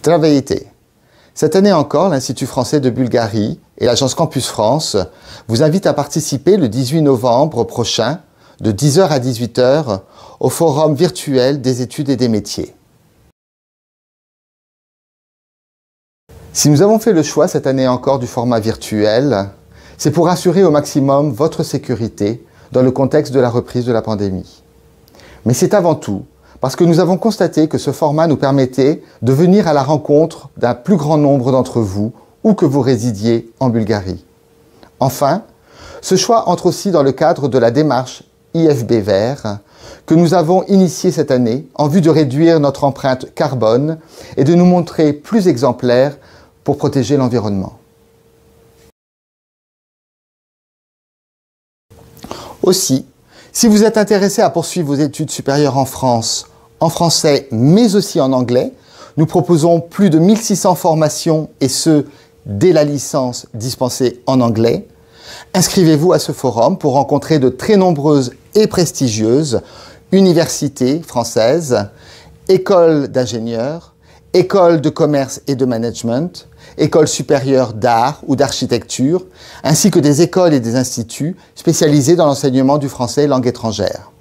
Здравейте! Cette année encore, l'Institut français de Bulgarie et l'agence Campus France vous invitent à participer le 18 novembre prochain, de 10h à 18h, au Forum virtuel des études et des métiers. Si nous avons fait le choix cette année encore du format virtuel, c'est pour assurer au maximum votre sécurité dans le contexte de la reprise de la pandémie. Mais c'est avant tout parce que nous avons constaté que ce format nous permettait de venir à la rencontre d'un plus grand nombre d'entre vous, où que vous résidiez en Bulgarie. Enfin, ce choix entre aussi dans le cadre de la démarche IFB Vert que nous avons initiée cette année en vue de réduire notre empreinte carbone et de nous montrer plus exemplaires pour protéger l'environnement. Aussi, si vous êtes intéressé à poursuivre vos études supérieures en France, en français mais aussi en anglais, nous proposons plus de 1600 formations et ce, dès la licence dispensée en anglais. Inscrivez-vous à ce forum pour rencontrer de très nombreuses et prestigieuses universités françaises, écoles d'ingénieurs, écoles de commerce et de management, écoles supérieures d'art ou d'architecture, ainsi que des écoles et des instituts spécialisés dans l'enseignement du français langue étrangère.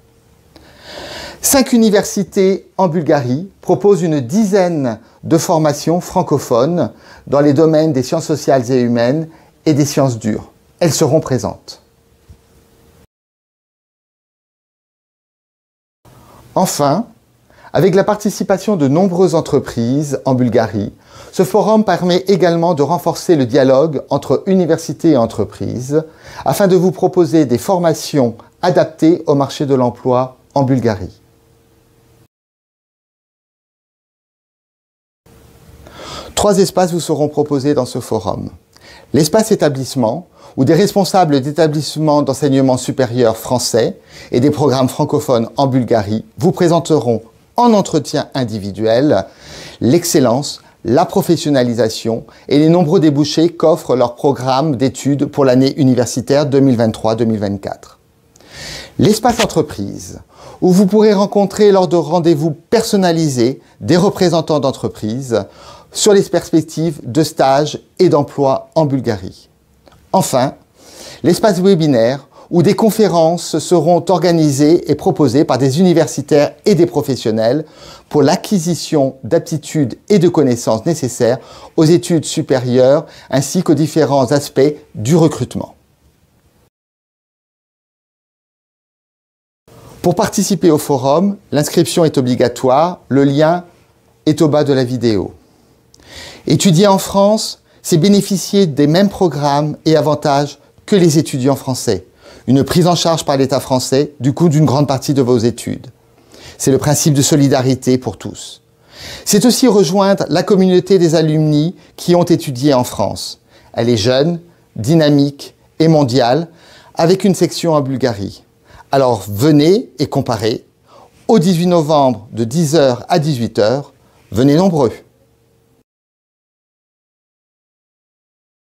5 universités en Bulgarie proposent une dizaine de formations francophones dans les domaines des sciences sociales et humaines et des sciences dures. Elles seront présentes. Enfin, avec la participation de nombreuses entreprises en Bulgarie, ce forum permet également de renforcer le dialogue entre universités et entreprises afin de vous proposer des formations adaptées au marché de l'emploi en Bulgarie. Trois espaces vous seront proposés dans ce forum. L'espace établissement, où des responsables d'établissements d'enseignement supérieur français et des programmes francophones en Bulgarie vous présenteront en entretien individuel l'excellence, la professionnalisation et les nombreux débouchés qu'offre leur programme d'études pour l'année universitaire 2023-2024. L'espace entreprise, où vous pourrez rencontrer lors de rendez-vous personnalisés des représentants d'entreprises sur les perspectives de stage et d'emploi en Bulgarie. Enfin, l'espace webinaire, où des conférences seront organisées et proposées par des universitaires et des professionnels pour l'acquisition d'aptitudes et de connaissances nécessaires aux études supérieures ainsi qu'aux différents aspects du recrutement. Pour participer au forum, l'inscription est obligatoire, le lien est au bas de la vidéo. Étudier en France, c'est bénéficier des mêmes programmes et avantages que les étudiants français. Une prise en charge par l'État français du coût d'une grande partie de vos études. C'est le principe de solidarité pour tous. C'est aussi rejoindre la communauté des alumni qui ont étudié en France. Elle est jeune, dynamique et mondiale, avec une section en Bulgarie. Alors venez et comparez. Au 18 novembre de 10h à 18h, venez nombreux.